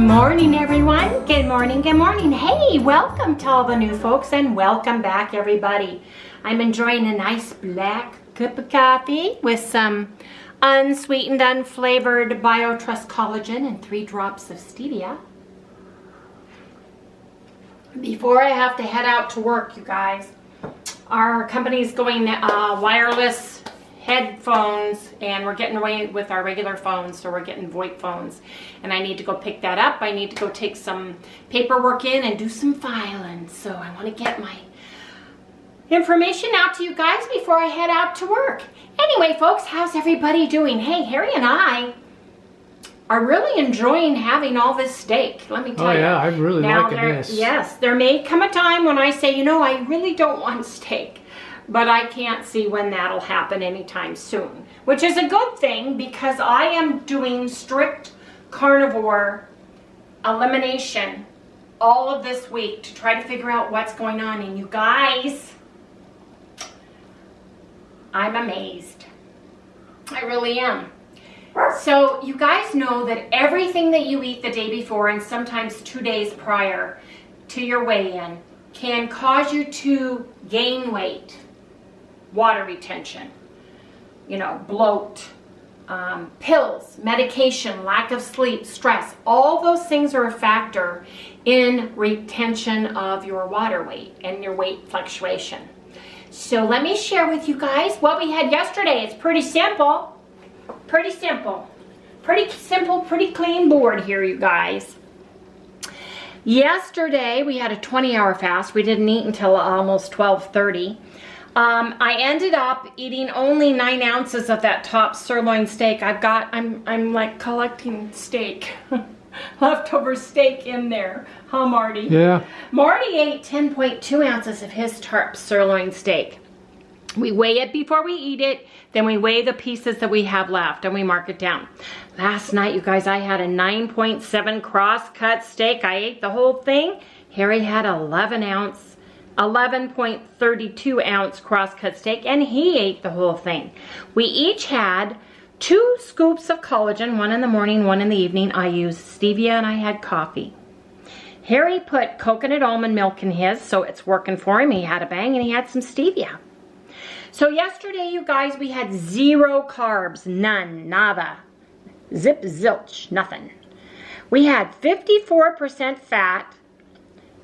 morning, everyone. Good morning, good morning. Hey, welcome to all the new folks and welcome back, everybody. I'm enjoying a nice black cup of coffee with some unsweetened, unflavored BioTrust collagen and 3 drops of stevia. Before I have to head out to work, you guys, our company's going wireless headphones, and we're getting away with our regular phones, so we're getting VoIP phones, and I need to go pick that up. I need to go take some paperwork in and do some filing, so I want to get my information out to you guys before I head out to work. Anyway, folks, how's everybody doing? Hey, Harry and I are really enjoying having all this steak, let me tell you. Oh yeah, I'm really liking this. Yes, there may come a time when I say, you know, I really don't want steak. But I can't see when that'll happen anytime soon, which is a good thing because I am doing strict carnivore elimination all of this week to try to figure out what's going on. And you guys, I'm amazed. I really am. So you guys know that everything that you eat the day before and sometimes 2 days prior to your weigh-in can cause you to gain weight. Water retention, you know, bloat, pills, medication, lack of sleep, stress, all those things are a factor in retention of your water weight and your weight fluctuation. So let me share with you guys what we had yesterday. It's pretty simple, pretty clean board here, you guys. Yesterday we had a 20-hour fast. We didn't eat until almost 12:30. I ended up eating only 9 ounces of that top sirloin steak. I'm like collecting steak, leftover steak in there. Huh, Marty? Yeah. Marty ate 10.2 ounces of his top sirloin steak. We weigh it before we eat it, then we weigh the pieces that we have left and we mark it down. Last night, you guys, I had a 9.7 cross-cut steak. I ate the whole thing. Harry had 11.32 ounce cross-cut steak, and he ate the whole thing. We each had 2 scoops of collagen, 1 in the morning, 1 in the evening. I used stevia and I had coffee. Harry put coconut almond milk in his, so it's working for him. He had a bang and he had some stevia. So yesterday, you guys, we had 0 carbs, none, nada, zip, zilch, nothing. We had 54% fat,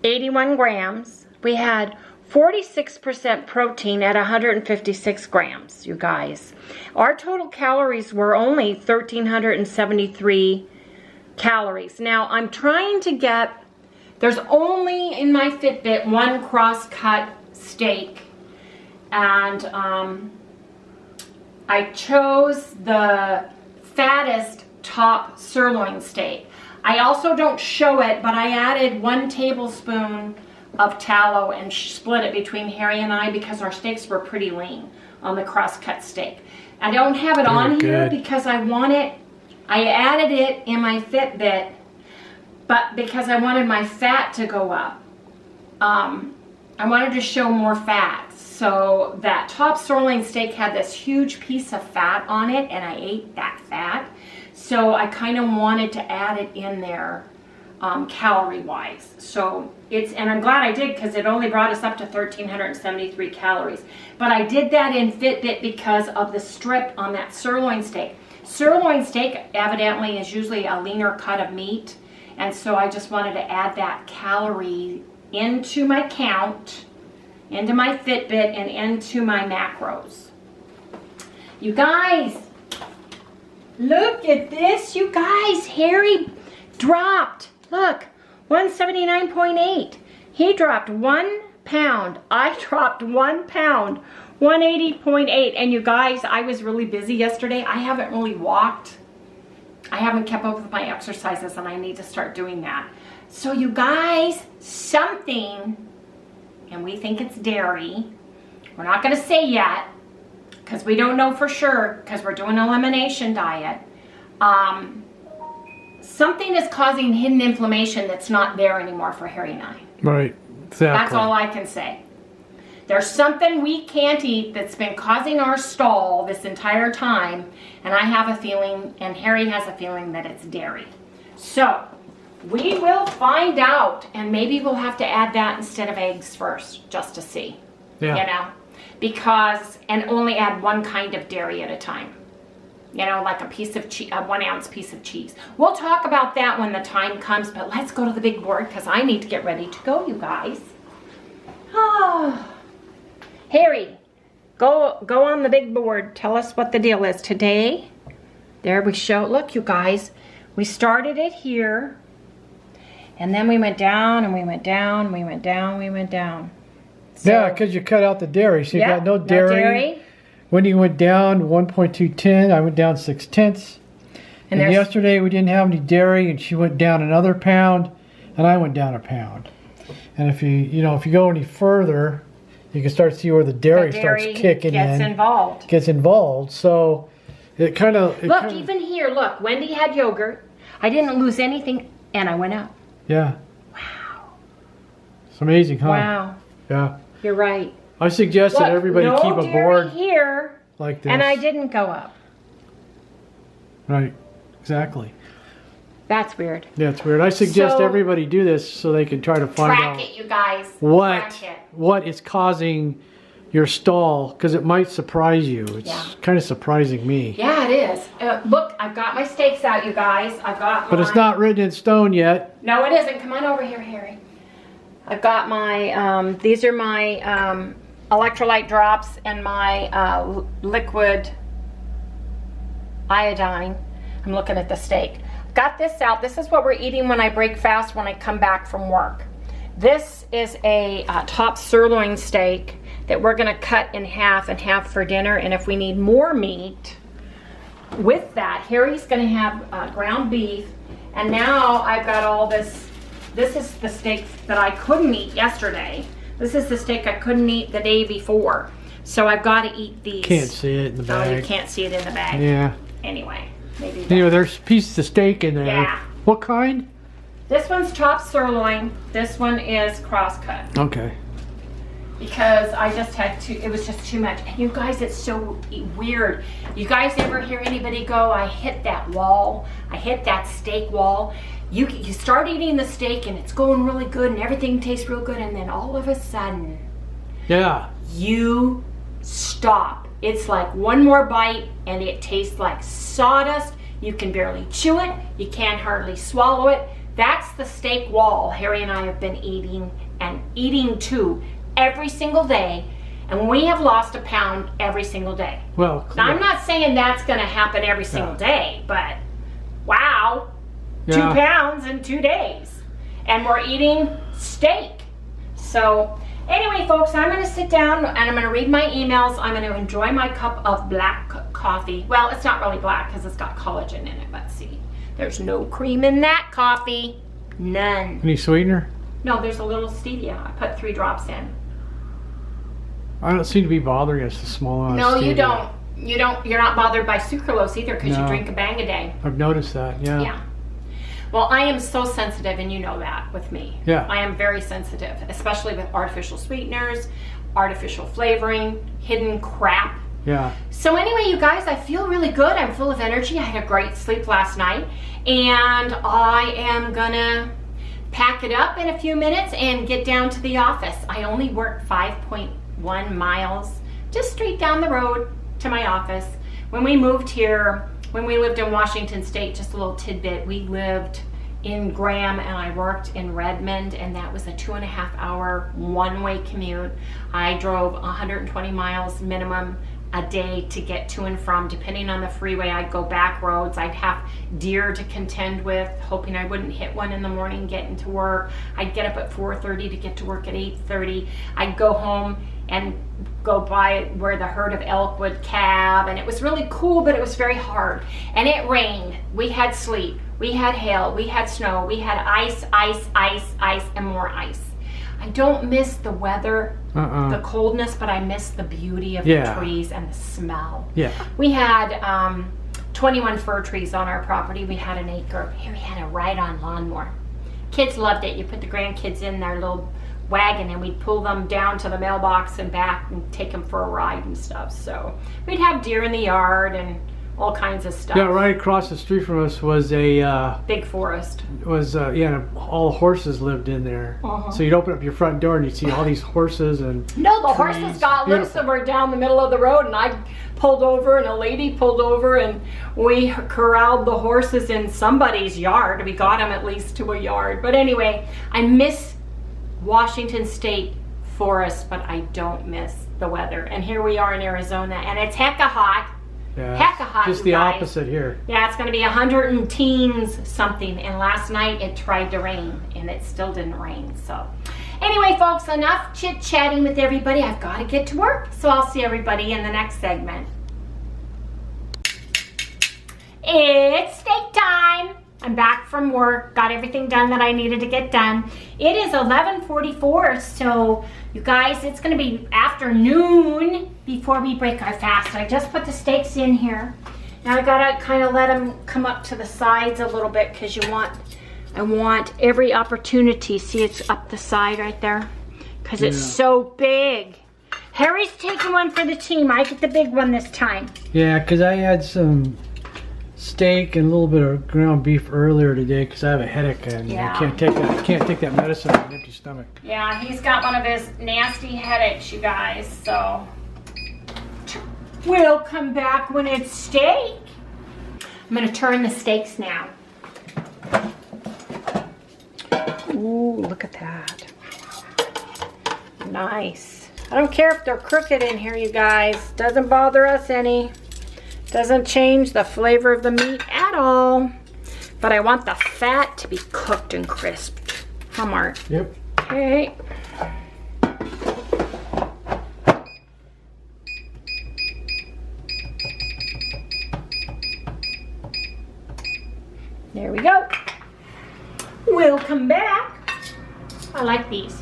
81 grams. We had 46% protein at 156 grams, you guys. Our total calories were only 1,373 calories. Now, I'm trying to get, there's only in my Fitbit 1 cross-cut steak. And I chose the fattest top sirloin steak. I also don't show it, but I added 1 tablespoon of tallow and split it between Harry and I because our steaks were pretty lean on the cross-cut steak. I don't have it on here because I added it in my Fitbit, but because I wanted my fat to go up. I wanted to show more fat. So that top sirloin steak had this huge piece of fat on it, and I ate that fat. So I kind of wanted to add it in there calorie-wise. So and I'm glad I did because it only brought us up to 1,373 calories. But I did that in Fitbit because of the strip on that sirloin steak. Sirloin steak evidently is usually a leaner cut of meat, and so I just wanted to add that calorie into my count, into my Fitbit, and into my macros. You guys, look at this, you guys. Harry dropped, look, 179.8. He dropped 1 pound. I dropped 1 pound, 180.8. And you guys, I was really busy yesterday. I haven't really walked. I haven't kept up with my exercises, and I need to start doing that. So you guys, something, and we think it's dairy. We're not going to say yet because we don't know for sure because we're doing an elimination diet. Something is causing hidden inflammation that's not there anymore for Harry and I. Right, exactly. That's all I can say. There's something we can't eat that's been causing our stall this entire time, and I have a feeling, and Harry has a feeling, that it's dairy. So, We will find out, and maybe we'll have to add that instead of eggs first, just to see. Yeah. You know, because, and only add one kind of dairy at a time. You know, like a piece of cheese, a 1 ounce piece of cheese. We'll talk about that when the time comes, but let's go to the big board because I need to get ready to go, you guys. Oh. Harry, go on the big board. Tell us what the deal is today. There we show. Look, you guys, we started it here, and then we went down, and we went down, and we went down, we went down. So, Yeah, because you cut out the dairy, so you yeah, got no dairy. Wendy went down 1.210. I went down 0.6. And yesterday we didn't have any dairy, and she went down another pound, and I went down a pound. And if you go any further, you can start to see where the dairy starts kicking in. Gets involved. So it kind of look, even here, look, Wendy had yogurt. I didn't lose anything, and I went up. Yeah. Wow. It's amazing, huh? Wow. Yeah. You're right. I suggest that everybody keep a board here, like this. and I didn't go up. Right. Exactly. That's weird. Yeah, it's weird. I suggest everybody do this so they can try to find out it, you guys. what is causing your stall, because it might surprise you. It's kind of surprising me. Yeah, it is. Look, I've got my steaks out, you guys. But it's not written in stone yet. No, it isn't. Come on over here, Harry. I've got my, these are my electrolyte drops and my liquid iodine. I'm looking at the steak. Got this out. This is what we're eating when I break fast when I come back from work. This is a top sirloin steak that we're going to cut in half and have for dinner. And if we need more meat with that, Harry's going to have ground beef. And now I've got all this. This is the steak that I couldn't eat yesterday. This is the steak I couldn't eat the day before. So I've got to eat these. Can't see it in the bag. Oh, you can't see it in the bag. Yeah. Anyway, maybe. There's pieces of steak in there. Yeah. What kind? This one's top sirloin. This one is crosscut. Okay. Because I just had to, it was just too much. And you guys, it's so weird. You guys ever hear anybody go, I hit that wall, I hit that steak wall? You start eating the steak and it's going really good and everything tastes real good, and then all of a sudden, you stop. It's like one more bite and it tastes like sawdust. You can barely chew it. You can't hardly swallow it. That's the steak wall Harry and I have been eating and eating too every single day. And we have lost a pound every single day. Well, now, I'm not saying that's going to happen every single day, but wow, 2 pounds in 2 days. And we're eating steak. So anyway, folks, I'm going to sit down and I'm going to read my emails. I'm going to enjoy my cup of black coffee. Well, it's not really black because it's got collagen in it, but see, there's no cream in that coffee. None. Any sweetener? No, there's a little stevia. I put 3 drops in. I don't seem to be bothering us, a small amount of stevia. No, you don't. You're not bothered by sucralose either because you drink a bang a day. I've noticed that, yeah. Well, I am so sensitive, and you know that with me. Yeah. I am very sensitive, especially with artificial sweeteners, artificial flavoring, hidden crap. Yeah. So anyway, you guys, I feel really good. I'm full of energy. I had a great sleep last night, and I am gonna pack it up in a few minutes and get down to the office. I only work 5.1 miles, just straight down the road to my office. When we moved here, when we lived in Washington State, just a little tidbit, we lived in Graham and I worked in Redmond, and that was a 2.5 hour one-way commute. I drove 120 miles minimum a day to get to and from. Depending on the freeway, I'd go back roads. I'd have deer to contend with, hoping I wouldn't hit one in the morning getting to work. I'd get up at 4:30 to get to work at 8:30. I'd go home and go by where the herd of elk would calve, and it was really cool, but it was very hard. And it rained. We had sleet. We had hail. We had snow. We had ice, and more ice. I don't miss the weather, the coldness, but I miss the beauty of the trees and the smell. Yeah. We had 21 fir trees on our property. We had an acre. Here we had a ride-on lawnmower. Kids loved it. You put the grandkids in their little wagon and we'd pull them down to the mailbox and back and take them for a ride and stuff. So we'd have deer in the yard and all kinds of stuff. Yeah, right across the street from us was a big forest. Yeah, all horses lived in there. So you'd open up your front door and you'd see all these horses and no, the horses got loose and were down the middle of the road, and I pulled over and a lady pulled over and we corralled the horses in somebody's yard. We got them at least to a yard. But anyway, I miss Washington State forest, but I don't miss the weather. And here we are in Arizona, and it's hecka hot. yeah, Hecka hot, just you the guys. opposite here. Yeah, it's going to be 100 and teens something. And last night it tried to rain, and it still didn't rain. So anyway, folks, enough chit-chatting with everybody. I've got to get to work. So I'll see everybody in the next segment. It's steak time. I'm back from work, got everything done that I needed to get done. It is 11:44, so you guys, it's gonna be afternoon before we break our fast. I just put the steaks in here. Now I gotta kind of let them come up to the sides a little bit because I want every opportunity. See, it's up the side right there because it's so big. Harry's taking one for the team. I get the big one this time. Yeah, because I had some steak and a little bit of ground beef earlier today because I have a headache and I can't take that medicine on an empty stomach. Yeah, he's got one of his nasty headaches, you guys, so we'll come back when it's steak. I'm gonna turn the steaks now. Ooh, look at that. Nice. I don't care if they're crooked in here, you guys. Doesn't bother us any. Doesn't change the flavor of the meat at all. But I want the fat to be cooked and crisped. Huh, Mark? Yep. Okay. There we go. We'll come back. I like these.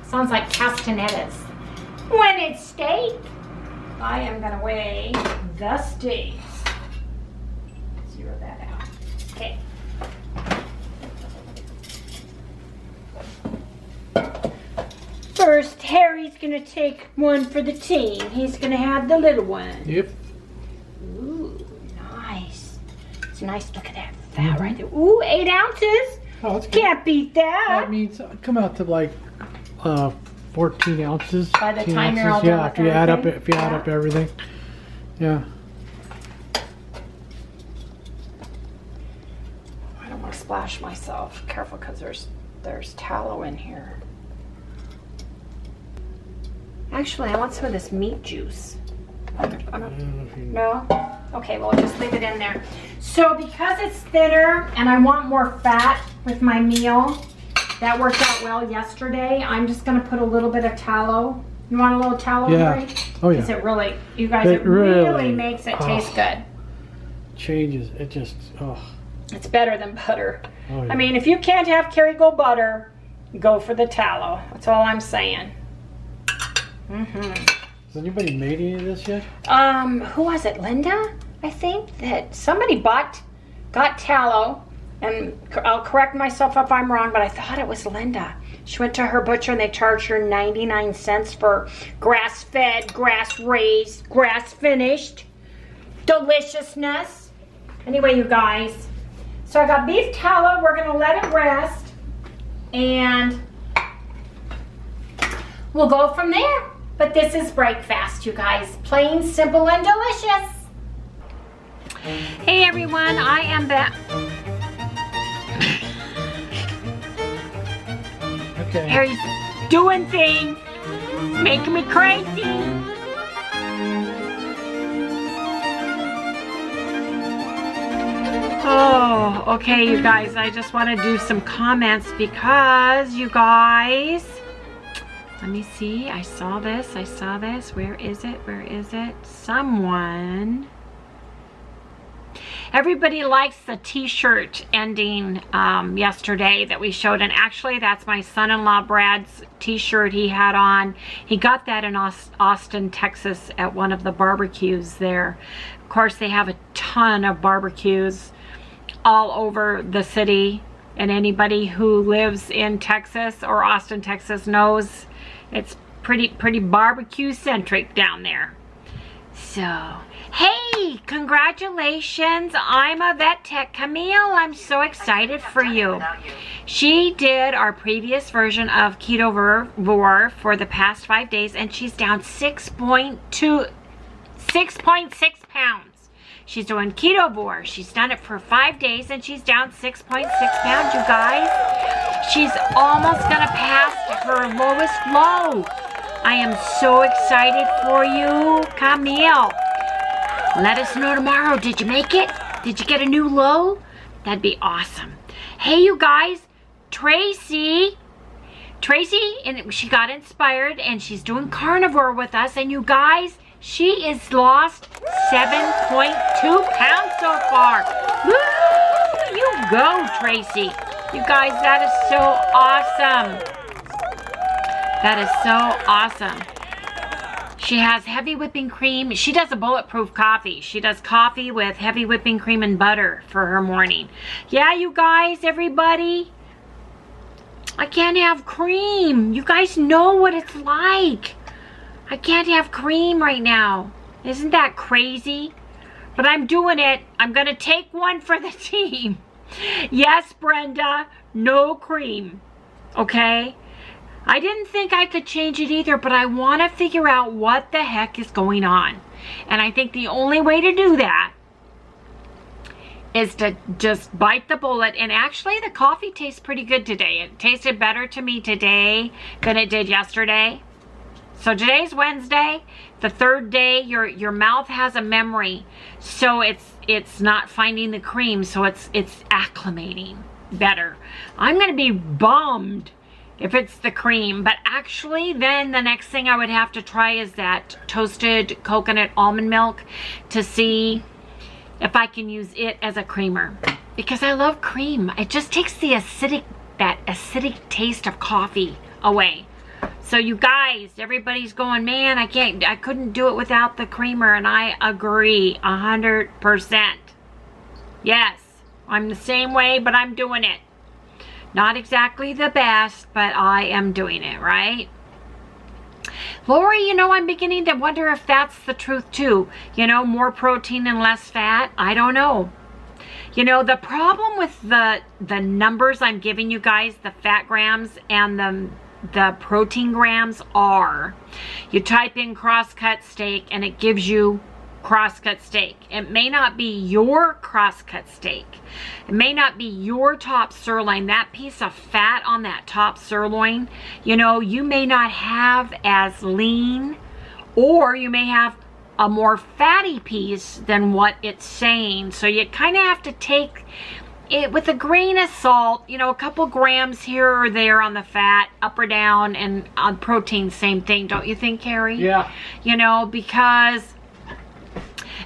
Sounds like castanets. When it's steak, I am gonna weigh the steaks. Zero that out. Okay. First, Harry's gonna take one for the team. He's gonna have the little one. Yep. Ooh, nice. It's nice. Look at that fat right there. Ooh, 8 ounces. Oh, that's good. Can't beat that. That means come out to like 14 ounces. By the time you're all ounces. done Yeah, with if you add up everything? if you add up everything. Yeah. I don't want to splash myself. Careful, because there's tallow in here. Actually, I want some of this meat juice. No? Okay, well, just leave it in there. So because it's thinner and I want more fat with my meal, that worked out well yesterday, I'm just going to put a little bit of tallow. You want a little tallow? Yeah. Right? Oh, yeah. Because it really, you guys, It it really really- makes it taste good. Changes. It just, It's better than butter. Oh, yeah. I mean, if you can't have Kerrygold butter, go for the tallow. That's all I'm saying. Has anybody made any of this yet? Who was it? Linda? I think that somebody got tallow, and I'll correct myself if I'm wrong, but I thought it was Linda. She went to her butcher and they charged her 99 cents for grass-fed, grass-raised, grass-finished deliciousness. Anyway, you guys, so I got beef tallow. We're gonna let it rest, and we'll go from there. But this is breakfast, you guys. Plain, simple, and delicious. Hey everyone, I am back. Okay. Harry's doing things, making me crazy. Oh, okay, you guys, I just want to do some comments because you guys, let me see, I saw this, where is it, someone, everybody likes the t-shirt ending yesterday that we showed, and actually that's my son-in-law Brad's t-shirt he had on. He got that in Austin, Texas at one of the barbecues there. Of course, they have a ton of barbecues all over the city, and anybody who lives in Texas or Austin, Texas knows it's pretty barbecue centric down there. So Hey, congratulations. I'm a vet tech. Camille, I'm so excited for you. She did our previous version of Ketovore for the past 5 days, and she's down 6.6 pounds. She's doing Ketovore. She's done it for 5 days, and she's down 6.6 pounds, you guys. She's almost gonna pass her lowest low. I am so excited for you, Camille. Let us know tomorrow. Did you make it? Did you get a new low? That'd be awesome. Hey, you guys, Tracy, and she got inspired, and she's doing carnivore with us. And you guys, she is lost 7.2 pounds so far. Woo! You go, Tracy. You guys, that is so awesome. That is so awesome. She has heavy whipping cream. She does a bulletproof coffee. She does coffee with heavy whipping cream and butter for her morning. Yeah, you guys, everybody, I can't have cream. You guys know what it's like. I can't have cream right now. Isn't that crazy? But I'm doing it. I'm going to take one for the team. Yes, Brenda, no cream. Okay? I didn't think I could change it either, but I want to figure out what the heck is going on. And I think the only way to do that is to just bite the bullet. And actually, the coffee tastes pretty good today. It tasted better to me today than it did yesterday. So today's Wednesday, the third day. Your mouth has a memory, so it's not finding the cream, so it's acclimating better. I'm gonna be bummed if it's the cream, but actually then the next thing I would have to try is that toasted coconut almond milk to see if I can use it as a creamer, because I love cream. It just takes the that acidic taste of coffee away. So you guys, everybody's going, man, I couldn't do it without the creamer, and I agree 100%. Yes, I'm the same way, but I'm doing it. Not exactly the best, but I am doing it, right? Lori, you know, I'm beginning to wonder if that's the truth too. You know, more protein and less fat. I don't know. You know, the problem with the numbers I'm giving you guys, the fat grams and the protein grams are, you type in crosscut steak and it gives you crosscut steak. It may not be your crosscut steak. It may not be your top sirloin. That piece of fat on that top sirloin, you know, you may not have as lean, or you may have a more fatty piece than what it's saying. So you kind of have to take it with a grain of salt, you know, a couple grams here or there on the fat, up or down, and on protein, same thing. Don't you think, Carrie? Yeah. You know, because,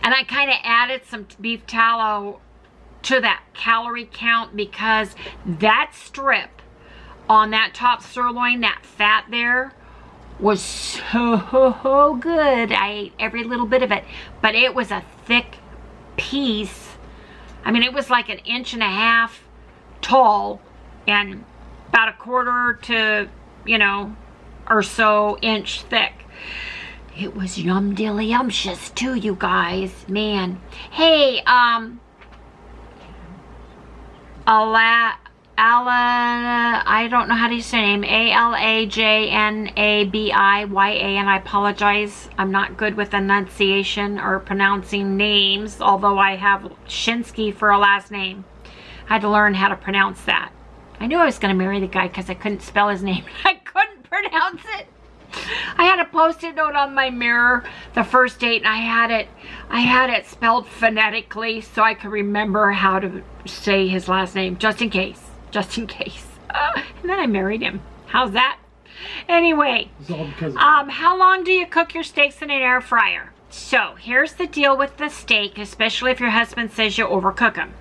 and I kind of added some beef tallow to that calorie count, because that strip on that top sirloin, that fat there, was so good. I ate every little bit of it, but it was a thick piece. I mean, it was like 1.5 inches tall and about 1/4 to, you know, or so inch thick. It was yum dilly yumptious too, you guys. Man. Hey, I don't know how to say your name. ALAJNABIYA, and I apologize. I'm not good with enunciation or pronouncing names, although I have Shinsky for a last name. I had to learn how to pronounce that. I knew I was going to marry the guy because I couldn't spell his name. I couldn't pronounce it. I had a post-it note on my mirror the first date, and I had it spelled phonetically so I could remember how to say his last name, just in case. And then I married him. How's that? Anyway, how long do you cook your steaks in an air fryer? So here's the deal with the steak, especially if your husband says you overcook them.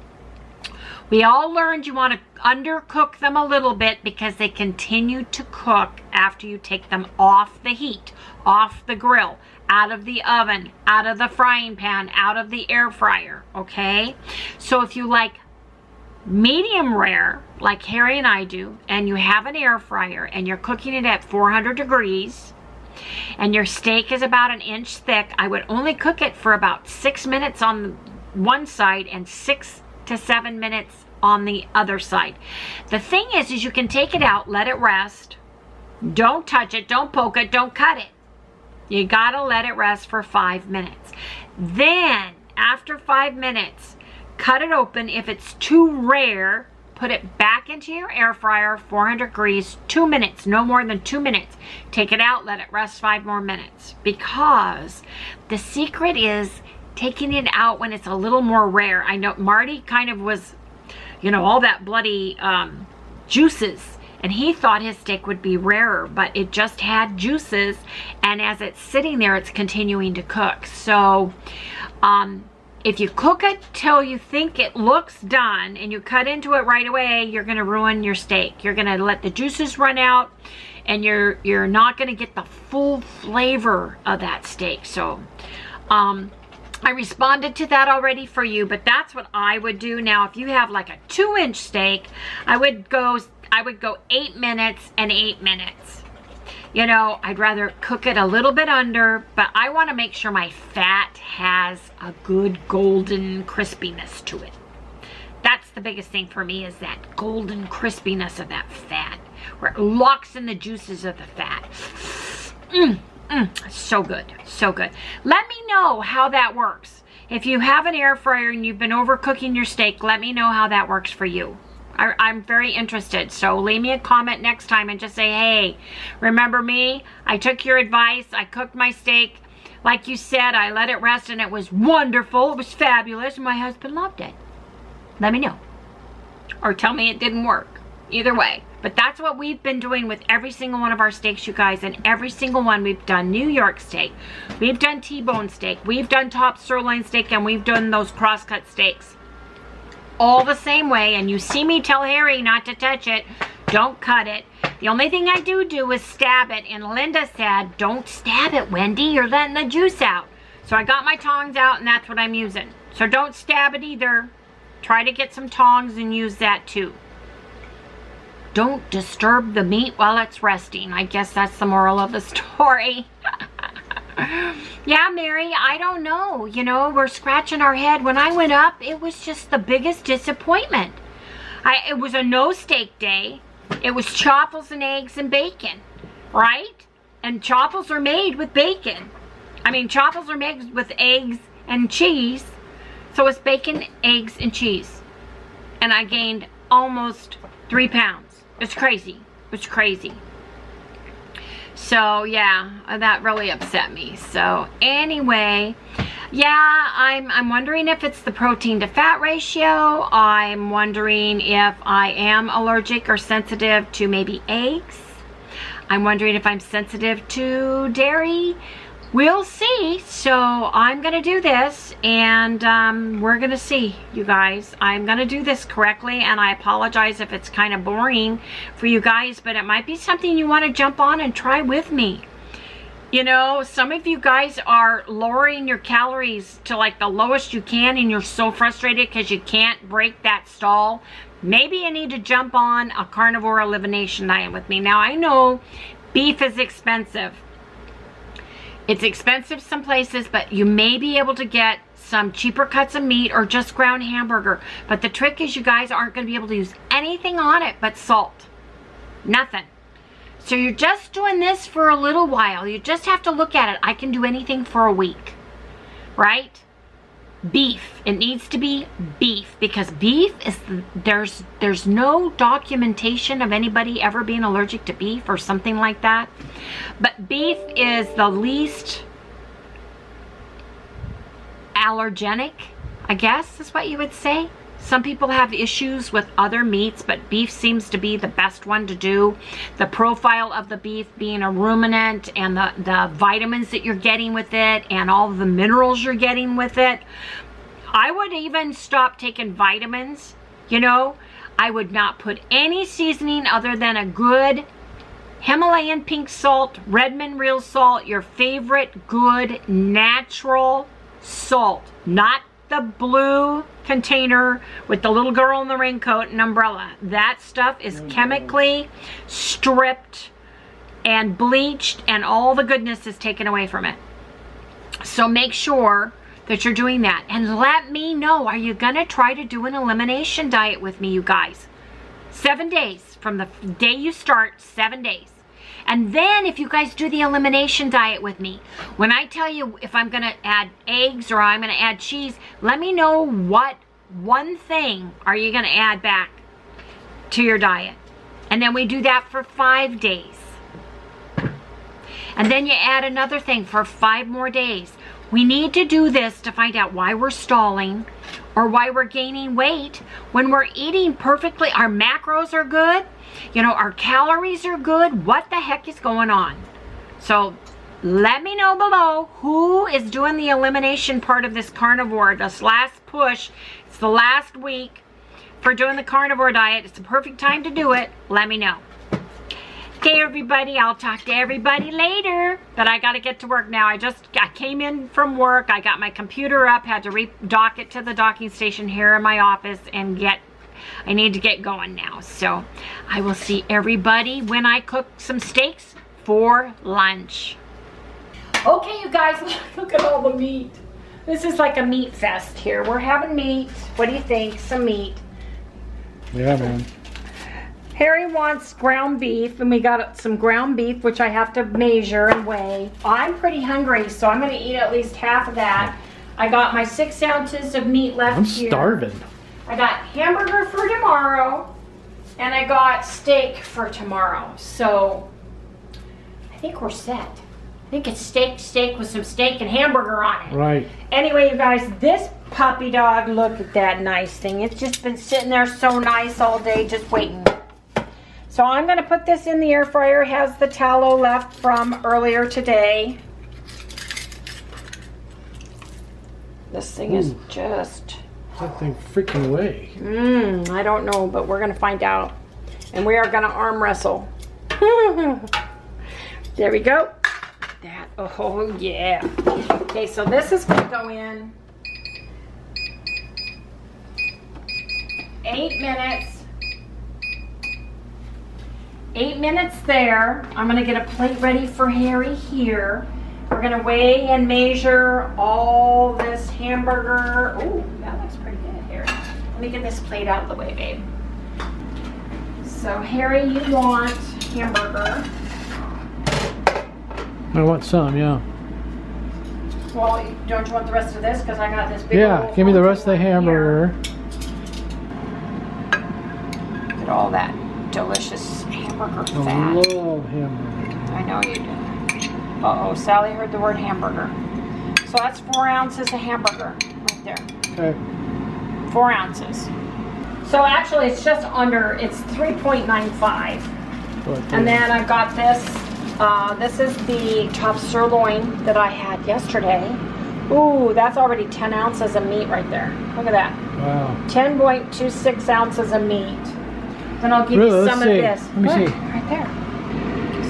We all learned you want to undercook them a little bit because they continue to cook after you take them off the heat, off the grill, out of the oven, out of the frying pan, out of the air fryer, okay? So if you like medium rare, like Harry and I do, and you have an air fryer and you're cooking it at 400 degrees, and your steak is about 1 inch thick, I would only cook it for about 6 minutes on one side and 6 to 7 minutes on the other side. The thing is you can take it out, let it rest. Don't touch it, don't poke it, don't cut it. You gotta let it rest for 5 minutes. Then, after 5 minutes, cut it open. If it's too rare, put it back into your air fryer, 400 degrees, 2 minutes, no more than 2 minutes. Take it out, let it rest 5 more minutes. Because the secret is taking it out when it's a little more rare. I know Marty kind of was, you know, all that bloody juices, and he thought his steak would be rarer, but it just had juices, and as it's sitting there, it's continuing to cook. So if you cook it till you think it looks done and you cut into it right away, you're going to ruin your steak. You're going to let the juices run out, and you're not going to get the full flavor of that steak. So I responded to that already for you, but that's what I would do. Now, if you have like a 2-inch steak, I would go 8 minutes and 8 minutes. You know, I'd rather cook it a little bit under, but I want to make sure my fat has a good golden crispiness to it. That's the biggest thing for me, is that golden crispiness of that fat, where it locks in the juices of the fat. So good, so good. Let me know how that works. If you have an air fryer and you've been overcooking your steak, let me know how that works for you. I'm very interested. So leave me a comment next time and just say, hey, remember me? I took your advice. I cooked my steak. Like you said, I let it rest and it was wonderful. It was fabulous. And my husband loved it. Let me know. Or tell me it didn't work. Either way. But that's what we've been doing with every single one of our steaks, you guys. And every single one, we've done New York steak. We've done T-bone steak. We've done top sirloin steak. And we've done those cross-cut steaks. All the same way. And you see me tell Harry not to touch it. Don't cut it. The only thing I do is stab it. And Linda said, don't stab it, Wendy. You're letting the juice out. So I got my tongs out and that's what I'm using. So don't stab it either. Try to get some tongs and use that too. Don't disturb the meat while it's resting. I guess that's the moral of the story. Yeah, Mary, I don't know. You know, we're scratching our head. When I went up, it was just the biggest disappointment. It was a no steak day. It was chaffles and eggs and bacon, right? And chaffles are made with bacon. I mean, chaffles are made with eggs and cheese. So it's bacon, eggs, and cheese. And I gained almost 3 pounds. It's crazy. It's crazy. So yeah, that really upset me. So anyway, yeah, I'm wondering if it's the protein to fat ratio. I'm wondering if I am allergic or sensitive to maybe eggs. I'm wondering if I'm sensitive to dairy. We'll see. So I'm going to do this, and we're going to see, you guys. I'm going to do this correctly, and I apologize if it's kind of boring for you guys, but it might be something you want to jump on and try with me. You know, some of you guys are lowering your calories to like the lowest you can, and you're so frustrated because you can't break that stall. Maybe you need to jump on a carnivore elimination diet with me. Now, I know beef is expensive. It's expensive some places, but you may be able to get some cheaper cuts of meat or just ground hamburger. But the trick is you guys aren't going to be able to use anything on it but salt. Nothing. So you're just doing this for a little while. You just have to look at it. I can do anything for a week, right? Beef. It needs to be beef, because beef is, there's no documentation of anybody ever being allergic to beef or something like that. But beef is the least allergenic, I guess is what you would say. Some people have issues with other meats, but beef seems to be the best one to do. The profile of the beef being a ruminant, and the vitamins that you're getting with it, and all the minerals you're getting with it. I would even stop taking vitamins, you know. I would not put any seasoning other than a good Himalayan pink salt, Redmond real salt, your favorite good natural salt, not the blue container with the little girl in the raincoat and umbrella. That stuff is chemically stripped and bleached, and all the goodness is taken away from it. So make sure that you're doing that. And let me know, are you gonna try to do an elimination diet with me, you guys? 7 days from the day you start, 7 days. And then if you guys do the elimination diet with me, when I tell you if I'm gonna add eggs or I'm gonna add cheese, let me know what one thing are you gonna add back to your diet. And then we do that for 5 days. And then you add another thing for 5 more days. We need to do this to find out why we're stalling or why we're gaining weight when we're eating perfectly. Our macros are good, you know, our calories are good. What the heck is going on? So let me know below who is doing the elimination part of this carnivore, this last push. It's the last week for doing the carnivore diet. It's the perfect time to do it. Let me know. Okay, everybody, I'll talk to everybody later, but I got to get to work now. I came in from work. I got my computer up, had to dock it to the docking station here in my office, and I need to get going now. So I will see everybody when I cook some steaks for lunch. Okay, you guys, look at all the meat. This is like a meat fest here. We're having meat. What do you think? Some meat. Yeah, man. Harry wants ground beef, and we got some ground beef, which I have to measure and weigh. I'm pretty hungry, so I'm going to eat at least half of that. I got my 6 ounces of meat left here. I'm starving. I got hamburger for tomorrow, and I got steak for tomorrow. So I think we're set. I think it's steak with some steak and hamburger on it. Right. Anyway, you guys, this puppy dog, look at that nice thing. It's just been sitting there so nice all day, just waiting. So I'm going to put this in the air fryer. It has the tallow left from earlier today. This thing is just... That thing freaking away. I don't know, but we're going to find out. And we are going to arm wrestle. There we go. That, oh yeah. Okay, so this is going to go in 8 minutes. 8 minutes there. I'm going to get a plate ready for Harry here. We're going to weigh and measure all this hamburger. Oh, that looks pretty good, Harry. Let me get this plate out of the way, babe. So, Harry, you want hamburger. I want some, yeah. Well, don't you want the rest of this? Because I got this big Yeah, give me the rest of the hamburger. Look at all that delicious hamburger fat. I love hamburger. I know you do. Uh-oh, Sally heard the word hamburger. So that's 4 ounces of hamburger right there. Okay. 4 ounces. So actually it's just under, it's 3.95. And then I got this. This is the top sirloin that I had yesterday. Ooh, that's already 10 ounces of meat right there. Look at that. Wow. 10.26 ounces of meat. Then I'll give you some of this. Let me see. Right there.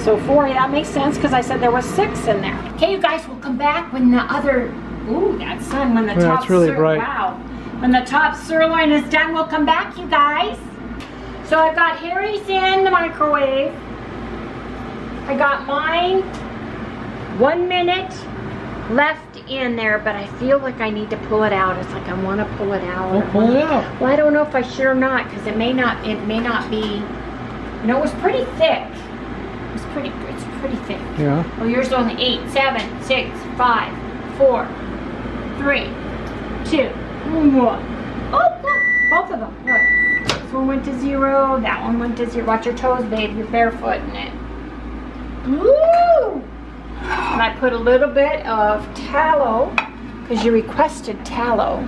So 4, that makes sense because I said there was 6 in there. Okay, you guys, we'll come back when the other, ooh, that sun, when the top that's really bright. Wow. When the top sirloin is done, we'll come back, you guys. So I've got Harry's in the microwave. I got mine 1 minute left in there, but I feel like I need to pull it out. It's like I want to pull it out. Well, pull it out. Well, I don't know if I should or not, because it may not be, you know, it was pretty thick. It's pretty thick. Yeah. Well, yours only 8, 7, 6, 5, 4, 3, 2, 1. Oh, look, both of them. Look, this one went to 0. That one went to 0. Watch your toes, babe. You're barefoot in it. Woo! And I put a little bit of tallow because you requested tallow.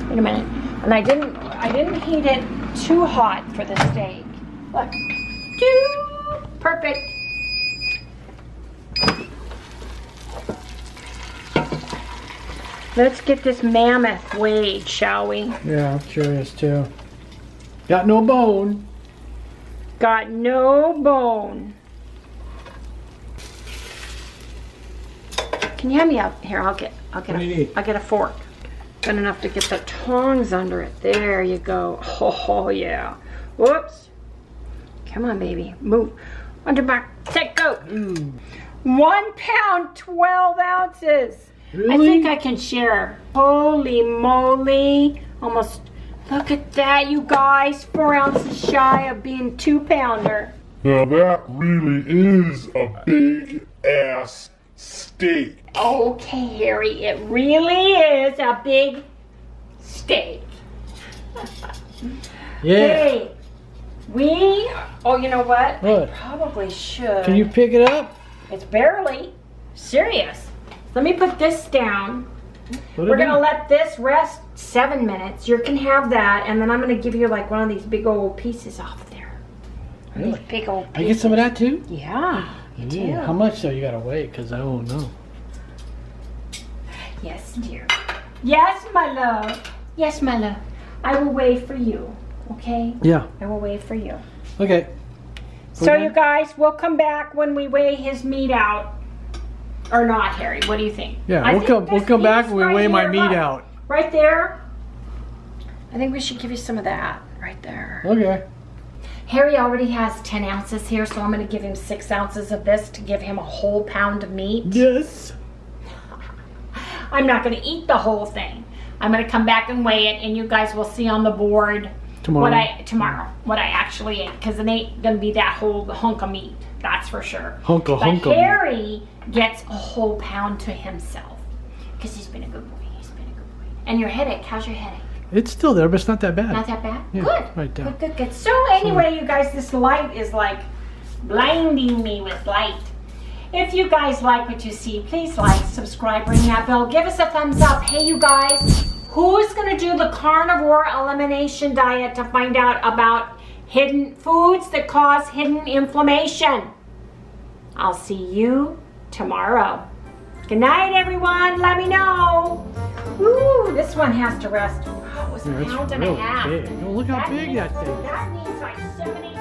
Wait a minute. And I didn't heat it too hot for the steak. Look. Perfect. Let's get this mammoth weighed, shall we? Yeah, I'm curious too. Got no bone. Got no bone. Can you hand me up here? I'll get What do you need? I'll get a fork. Good enough to get the tongs under it. There you go. Oh yeah. Whoops. Come on, baby. Move. Under back. Take go. Coke. Ooh. 1 pound, 12 ounces. Really? I think I can share. Holy moly. Almost, look at that, you guys. 4 ounces shy of being 2-pounder. Now that really is a big ass steak. Okay, Harry, it really is a big steak. Yeah. Hey, oh, you know what? What? I probably should. Can you pick it up? It's barely. Serious. Let me put this down. We're gonna let this rest 7 minutes. You can have that, and then I'm gonna give you like one of these big old pieces off there. Really? These big old I pieces. get some of that too? Yeah. You do. How much though? You gotta wait, because I won't know. Yes, dear. Yes, my love. Yes, my love. I will wait for you. Okay? Yeah. I will wait for you. Okay. So you guys, we'll come back when we weigh his meat out. Or not, Harry. What do you think? Yeah, I we'll think come this back piece when we right weigh my here, meat look, out. Right there. I think we should give you some of that. Right there. Okay. Harry already has 10 ounces here, so I'm going to give him 6 ounces of this to give him a whole pound of meat. Yes. I'm not going to eat the whole thing. I'm going to come back and weigh it, and you guys will see on the board Tomorrow. what I actually ate, because it ain't going to be that whole hunk of meat. That's for sure. Hunk of But Harry gets a whole pound to himself, because he's been a good boy. He's been a good boy. And your headache, how's your headache? It's still there, but it's not that bad. Not that bad? Yeah, Good. right there. Good, good, good. So anyway, you guys, this light is like blinding me with light. If you guys like what you see, please like, subscribe, ring that bell, give us a thumbs up. Hey, you guys, who's going to do the carnivore elimination diet to find out about hidden foods that cause hidden inflammation? I'll see you tomorrow. Good night, everyone. Let me know. Ooh, this one has to rest. Wow, it was Yeah, a it's pound and a really half. big. Oh, look how big needs- that thing is. That needs like 70